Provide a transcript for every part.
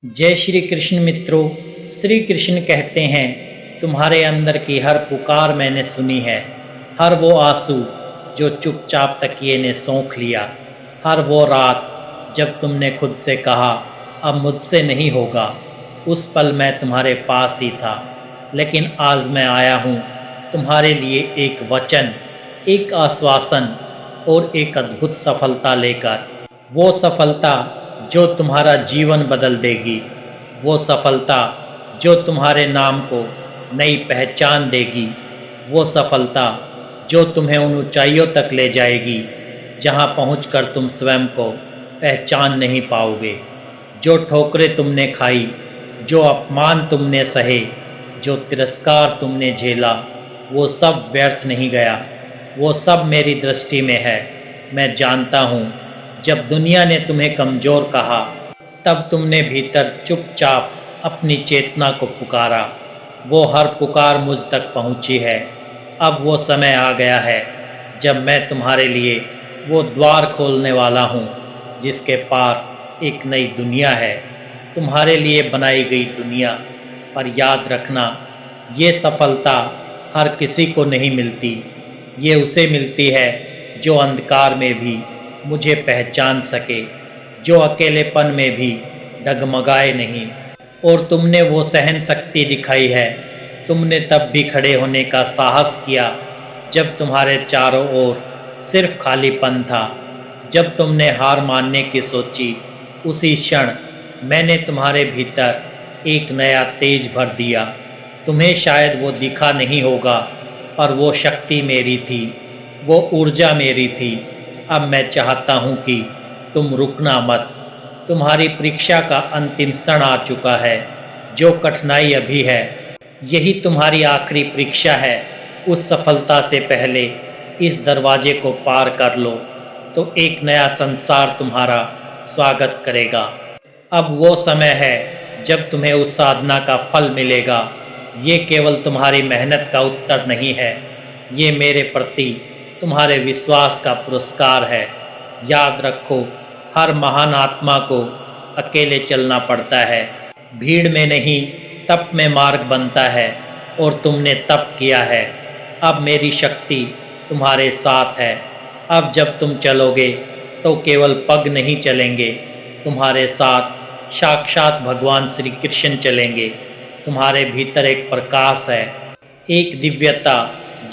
जय श्री कृष्ण मित्रों। श्री कृष्ण कहते हैं, तुम्हारे अंदर की हर पुकार मैंने सुनी है। हर वो आंसू जो चुपचाप तकिए ने सोख लिया, हर वो रात जब तुमने खुद से कहा अब मुझसे नहीं होगा, उस पल मैं तुम्हारे पास ही था। लेकिन आज मैं आया हूँ तुम्हारे लिए एक वचन, एक आश्वासन और एक अद्भुत सफलता लेकर। वो सफलता जो तुम्हारा जीवन बदल देगी, वो सफलता जो तुम्हारे नाम को नई पहचान देगी, वो सफलता जो तुम्हें उन ऊंचाइयों तक ले जाएगी जहां पहुंचकर तुम स्वयं को पहचान नहीं पाओगे। जो ठोकरें तुमने खाई, जो अपमान तुमने सहे, जो तिरस्कार तुमने झेला, वो सब व्यर्थ नहीं गया। वो सब मेरी दृष्टि में है। मैं जानता हूँ, जब दुनिया ने तुम्हें कमज़ोर कहा, तब तुमने भीतर चुपचाप अपनी चेतना को पुकारा। वो हर पुकार मुझ तक पहुँची है। अब वो समय आ गया है जब मैं तुम्हारे लिए वो द्वार खोलने वाला हूँ जिसके पार एक नई दुनिया है, तुम्हारे लिए बनाई गई दुनिया। पर याद रखना, ये सफलता हर किसी को नहीं मिलती। ये उसे मिलती है जो अंधकार में भी मुझे पहचान सके, जो अकेलेपन में भी डगमगाए नहीं। और तुमने वो सहन शक्ति दिखाई है। तुमने तब भी खड़े होने का साहस किया जब तुम्हारे चारों ओर सिर्फ खालीपन था। जब तुमने हार मानने की सोची, उसी क्षण मैंने तुम्हारे भीतर एक नया तेज भर दिया। तुम्हें शायद वो दिखा नहीं होगा, पर वो शक्ति मेरी थी, वो ऊर्जा मेरी थी। अब मैं चाहता हूँ कि तुम रुकना मत। तुम्हारी परीक्षा का अंतिम क्षण आ चुका है। जो कठिनाई अभी है, यही तुम्हारी आखिरी परीक्षा है। उस सफलता से पहले इस दरवाजे को पार कर लो, तो एक नया संसार तुम्हारा स्वागत करेगा। अब वो समय है जब तुम्हें उस साधना का फल मिलेगा। ये केवल तुम्हारी मेहनत का उत्तर नहीं है, ये मेरे प्रति तुम्हारे विश्वास का पुरस्कार है। याद रखो, हर महान आत्मा को अकेले चलना पड़ता है। भीड़ में नहीं, तप में मार्ग बनता है, और तुमने तप किया है। अब मेरी शक्ति तुम्हारे साथ है। अब जब तुम चलोगे तो केवल पग नहीं चलेंगे, तुम्हारे साथ साक्षात भगवान श्री कृष्ण चलेंगे। तुम्हारे भीतर एक प्रकाश है, एक दिव्यता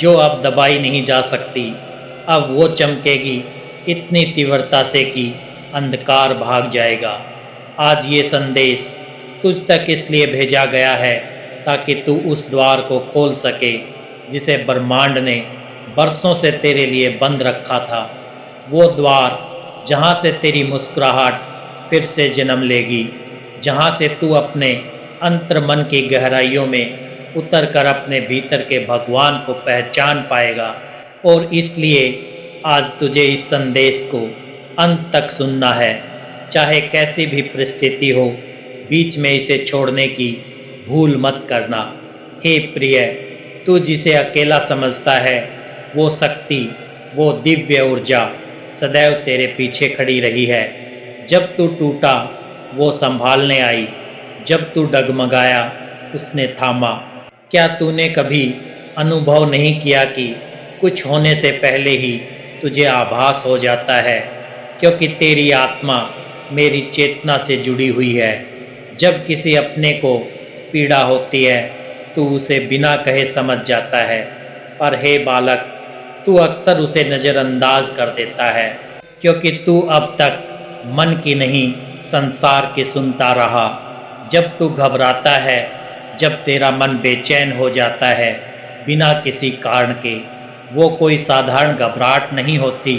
जो अब दबाई नहीं जा सकती। अब वो चमकेगी इतनी तीव्रता से कि अंधकार भाग जाएगा। आज ये संदेश तुझ तक इसलिए भेजा गया है ताकि तू उस द्वार को खोल सके जिसे ब्रह्मांड ने बरसों से तेरे लिए बंद रखा था। वो द्वार जहाँ से तेरी मुस्कुराहट फिर से जन्म लेगी, जहाँ से तू अपने अंतर्मन की गहराइयों में उतर कर अपने भीतर के भगवान को पहचान पाएगा। और इसलिए आज तुझे इस संदेश को अंत तक सुनना है, चाहे कैसी भी परिस्थिति हो। बीच में इसे छोड़ने की भूल मत करना। हे प्रिय, तू जिसे अकेला समझता है, वो शक्ति, वो दिव्य ऊर्जा सदैव तेरे पीछे खड़ी रही है। जब तू टूटा, वो संभालने आई। जब तू डगमगाया, उसने थामा। क्या तूने कभी अनुभव नहीं किया कि कुछ होने से पहले ही तुझे आभास हो जाता है, क्योंकि तेरी आत्मा मेरी चेतना से जुड़ी हुई है। जब किसी अपने को पीड़ा होती है, तू उसे बिना कहे समझ जाता है। पर हे बालक, तू अक्सर उसे नज़रअंदाज कर देता है, क्योंकि तू अब तक मन की नहीं, संसार की सुनता रहा। जब तू घबराता है, जब तेरा मन बेचैन हो जाता है बिना किसी कारण के, वो कोई साधारण घबराहट नहीं होती।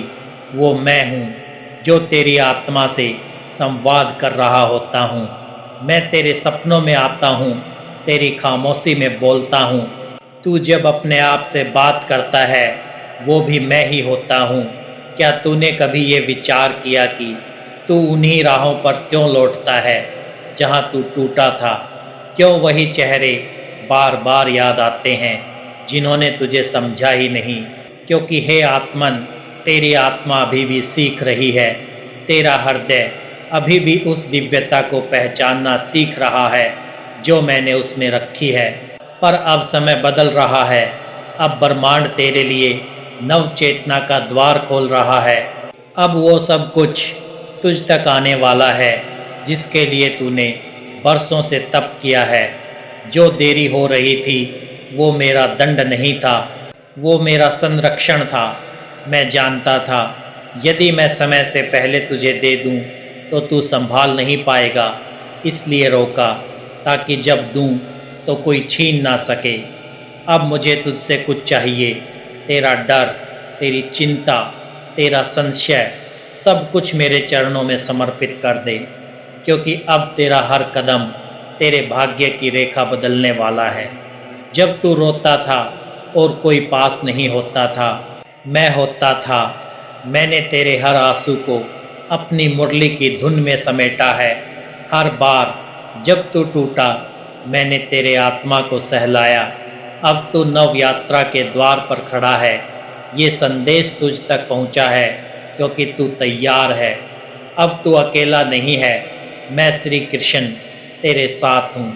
वो मैं हूँ जो तेरी आत्मा से संवाद कर रहा होता हूँ। मैं तेरे सपनों में आता हूँ, तेरी खामोशी में बोलता हूँ। तू जब अपने आप से बात करता है, वो भी मैं ही होता हूँ। क्या तूने कभी ये विचार किया कि तू उन्हीं राहों पर क्यों लौटता है जहाँ तू टूटा था? क्यों वही चेहरे बार बार याद आते हैं जिन्होंने तुझे समझा ही नहीं? क्योंकि हे आत्मन, तेरी आत्मा अभी भी सीख रही है। तेरा हृदय अभी भी उस दिव्यता को पहचानना सीख रहा है जो मैंने उसमें रखी है। पर अब समय बदल रहा है। अब ब्रह्मांड तेरे लिए नव चेतना का द्वार खोल रहा है। अब वो सब कुछ तुझ तक आने वाला है जिसके लिए तूने बरसों से तप किया है। जो देरी हो रही थी वो मेरा दंड नहीं था, वो मेरा संरक्षण था। मैं जानता था यदि मैं समय से पहले तुझे दे दूं तो तू संभाल नहीं पाएगा, इसलिए रोका ताकि जब दूं तो कोई छीन ना सके। अब मुझे तुझसे कुछ चाहिए। तेरा डर, तेरी चिंता, तेरा संशय, सब कुछ मेरे चरणों में समर्पित कर दे, क्योंकि अब तेरा हर कदम तेरे भाग्य की रेखा बदलने वाला है। जब तू रोता था और कोई पास नहीं होता था, मैं होता था। मैंने तेरे हर आंसू को अपनी मुरली की धुन में समेटा है। हर बार जब तू टूटा मैंने तेरे आत्मा को सहलाया। अब तू नव यात्रा के द्वार पर खड़ा है। ये संदेश तुझ तक पहुंचा है क्योंकि तू तैयार है। अब तू अकेला नहीं है, मैं श्री कृष्ण तेरे साथ हूँ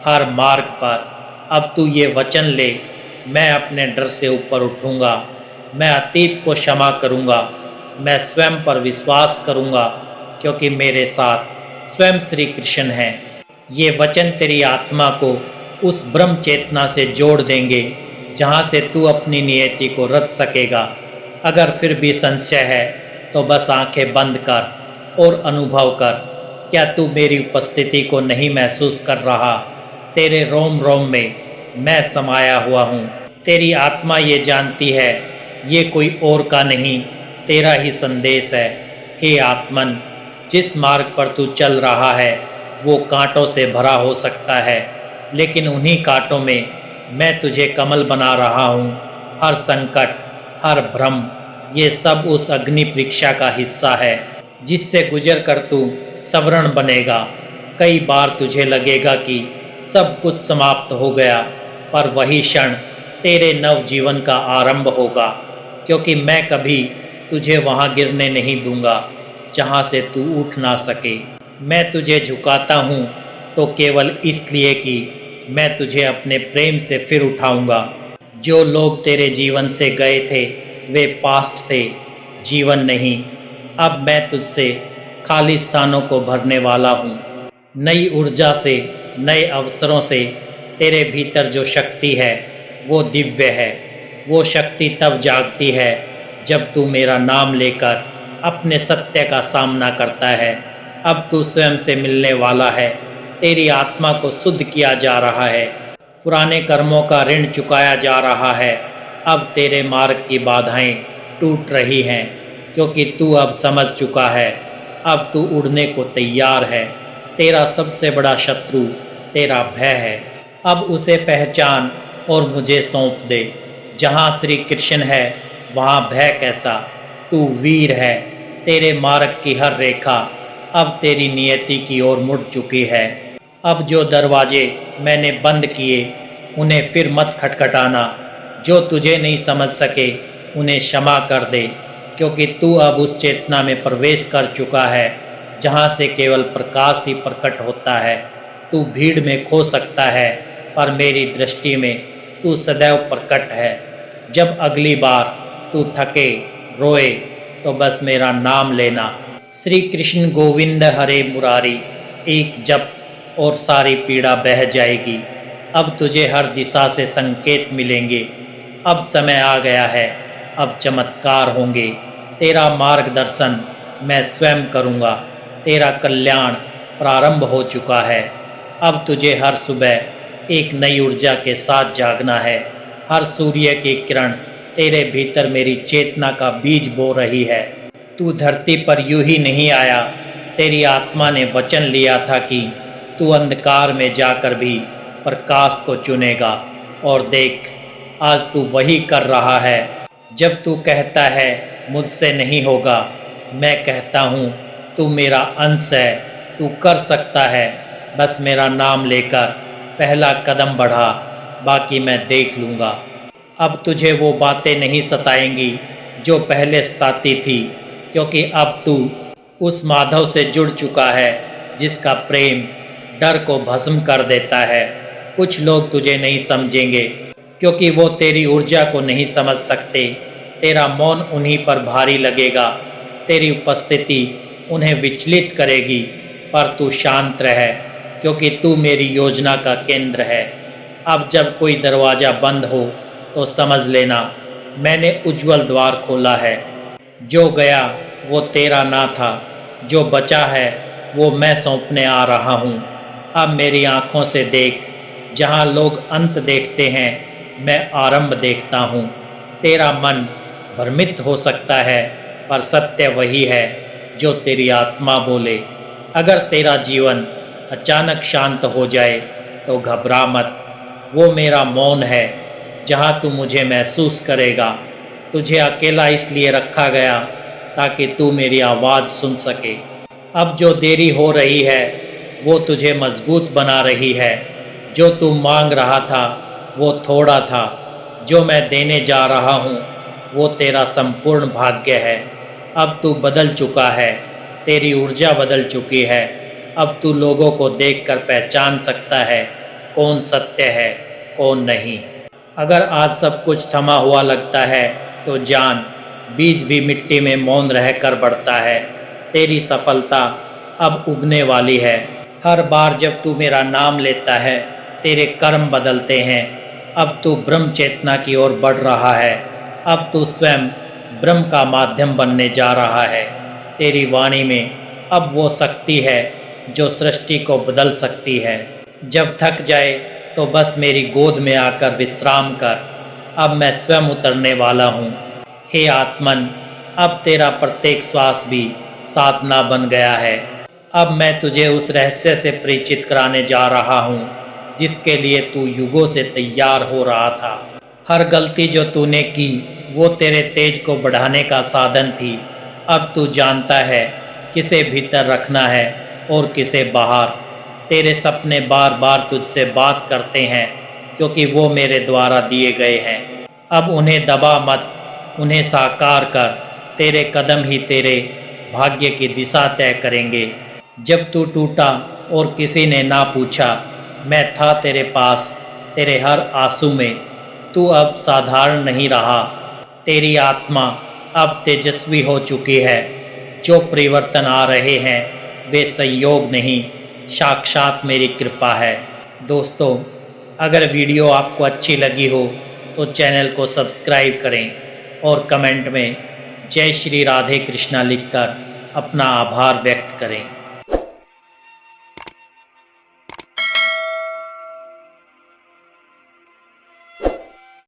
हर मार्ग पर। अब तू ये वचन ले, मैं अपने डर से ऊपर उठूँगा, मैं अतीत को क्षमा करूँगा, मैं स्वयं पर विश्वास करूँगा क्योंकि मेरे साथ स्वयं श्री कृष्ण हैं। ये वचन तेरी आत्मा को उस ब्रह्म चेतना से जोड़ देंगे जहाँ से तू अपनी नियति को रच सकेगा। अगर फिर भी संशय है तो बस आंखें बंद कर और अनुभव कर। क्या तू मेरी उपस्थिति को नहीं महसूस कर रहा? तेरे रोम रोम में मैं समाया हुआ हूँ। तेरी आत्मा ये जानती है ये कोई और का नहीं, तेरा ही संदेश है। हे आत्मन, जिस मार्ग पर तू चल रहा है वो कांटों से भरा हो सकता है, लेकिन उन्हीं कांटों में मैं तुझे कमल बना रहा हूँ। हर संकट, हर भ्रम, ये सब उस अग्नि परीक्षा का हिस्सा है जिससे गुजर कर तू सवर्ण बनेगा। कई बार तुझे लगेगा कि सब कुछ समाप्त हो गया, पर वही क्षण तेरे नव जीवन का आरंभ होगा, क्योंकि मैं कभी तुझे वहाँ गिरने नहीं दूंगा जहाँ से तू उठ ना सके। मैं तुझे झुकाता हूँ तो केवल इसलिए कि मैं तुझे अपने प्रेम से फिर उठाऊंगा। जो लोग तेरे जीवन से गए थे वे पास्ट थे, जीवन नहीं। अब मैं तुझसे खाली स्थानों को भरने वाला हूँ। नई ऊर्जा से, नए अवसरों से। तेरे भीतर जो शक्ति है वो दिव्य है। वो शक्ति तब जागती है जब तू मेरा नाम लेकर अपने सत्य का सामना करता है। अब तू स्वयं से मिलने वाला है। तेरी आत्मा को शुद्ध किया जा रहा है। पुराने कर्मों का ऋण चुकाया जा रहा है। अब तेरे मार्ग की बाधाएं टूट रही हैं, क्योंकि तू अब समझ चुका है। अब तू उड़ने को तैयार है। तेरा सबसे बड़ा शत्रु तेरा भय है। अब उसे पहचान और मुझे सौंप दे। जहाँ श्री कृष्ण है वहाँ भय कैसा। तू वीर है। तेरे मार्ग की हर रेखा अब तेरी नियति की ओर मुड़ चुकी है। अब जो दरवाजे मैंने बंद किए उन्हें फिर मत खटखटाना। जो तुझे नहीं समझ सके उन्हें क्षमा कर दे, क्योंकि तू अब उस चेतना में प्रवेश कर चुका है जहाँ से केवल प्रकाश ही प्रकट होता है। तू भीड़ में खो सकता है, पर मेरी दृष्टि में तू सदैव प्रकट है। जब अगली बार तू थके, रोए, तो बस मेरा नाम लेना, श्री कृष्ण गोविंद हरे मुरारी। एक जप और सारी पीड़ा बह जाएगी। अब तुझे हर दिशा से संकेत मिलेंगे। अब समय आ गया है, अब चमत्कार होंगे। तेरा मार्गदर्शन मैं स्वयं करूँगा। तेरा कल्याण प्रारंभ हो चुका है। अब तुझे हर सुबह एक नई ऊर्जा के साथ जागना है। हर सूर्य की किरण तेरे भीतर मेरी चेतना का बीज बो रही है। तू धरती पर यूं ही नहीं आया। तेरी आत्मा ने वचन लिया था कि तू अंधकार में जाकर भी प्रकाश को चुनेगा, और देख आज तू वही कर रहा है। जब तू कहता है मुझसे नहीं होगा, मैं कहता हूँ तू मेरा अंश है, तू कर सकता है। बस मेरा नाम लेकर पहला कदम बढ़ा, बाकी मैं देख लूँगा। अब तुझे वो बातें नहीं सताएंगी जो पहले सताती थी, क्योंकि अब तू उस माधव से जुड़ चुका है जिसका प्रेम डर को भस्म कर देता है। कुछ लोग तुझे नहीं समझेंगे क्योंकि वो तेरी ऊर्जा को नहीं समझ सकते। तेरा मौन उन्हीं पर भारी लगेगा, तेरी उपस्थिति उन्हें विचलित करेगी, पर तू शांत रह क्योंकि तू मेरी योजना का केंद्र है। अब जब कोई दरवाज़ा बंद हो तो समझ लेना मैंने उज्जवल द्वार खोला है। जो गया वो तेरा ना था, जो बचा है वो मैं सौंपने आ रहा हूँ। अब मेरी आँखों से देख, जहाँ लोग अंत देखते हैं मैं आरंभ देखता हूँ। तेरा मन भ्रमित हो सकता है पर सत्य वही है जो तेरी आत्मा बोले। अगर तेरा जीवन अचानक शांत हो जाए तो घबरा मत, वो मेरा मौन है जहाँ तू मुझे महसूस करेगा। तुझे अकेला इसलिए रखा गया ताकि तू मेरी आवाज़ सुन सके। अब जो देरी हो रही है वो तुझे मजबूत बना रही है। जो तू मांग रहा था वो थोड़ा था, जो मैं देने जा रहा हूँ वो तेरा संपूर्ण भाग्य है। अब तू बदल चुका है, तेरी ऊर्जा बदल चुकी है। अब तू लोगों को देखकर पहचान सकता है कौन सत्य है कौन नहीं। अगर आज सब कुछ थमा हुआ लगता है तो जान, बीज भी मिट्टी में मौन रहकर बढ़ता है। तेरी सफलता अब उगने वाली है। हर बार जब तू मेरा नाम लेता है तेरे कर्म बदलते हैं। अब तू ब्रह्म चेतना की ओर बढ़ रहा है। अब तू स्वयं ब्रह्म का माध्यम बनने जा रहा है। तेरी वाणी में अब वो शक्ति है जो सृष्टि को बदल सकती है। जब थक जाए तो बस मेरी गोद में आकर विश्राम कर। अब मैं स्वयं उतरने वाला हूँ। हे आत्मन, अब तेरा प्रत्येक श्वास भी साधना बन गया है। अब मैं तुझे उस रहस्य से परिचित कराने जा रहा हूँ जिसके लिए तू युगों से तैयार हो रहा था। हर गलती जो तूने की वो तेरे तेज को बढ़ाने का साधन थी। अब तू जानता है किसे भीतर रखना है और किसे बाहर। तेरे सपने बार बार तुझसे बात करते हैं क्योंकि वो मेरे द्वारा दिए गए हैं। अब उन्हें दबा मत, उन्हें साकार कर। तेरे कदम ही तेरे भाग्य की दिशा तय करेंगे। जब तू टूटा और किसी ने ना पूछा, मैं था तेरे पास तेरे हर आंसू में। तू अब साधारण नहीं रहा, तेरी आत्मा अब तेजस्वी हो चुकी है। जो परिवर्तन आ रहे हैं वे संयोग नहीं, साक्षात मेरी कृपा है। दोस्तों, अगर वीडियो आपको अच्छी लगी हो तो चैनल को सब्सक्राइब करें और कमेंट में जय श्री राधे कृष्णा लिखकर अपना आभार व्यक्त करें।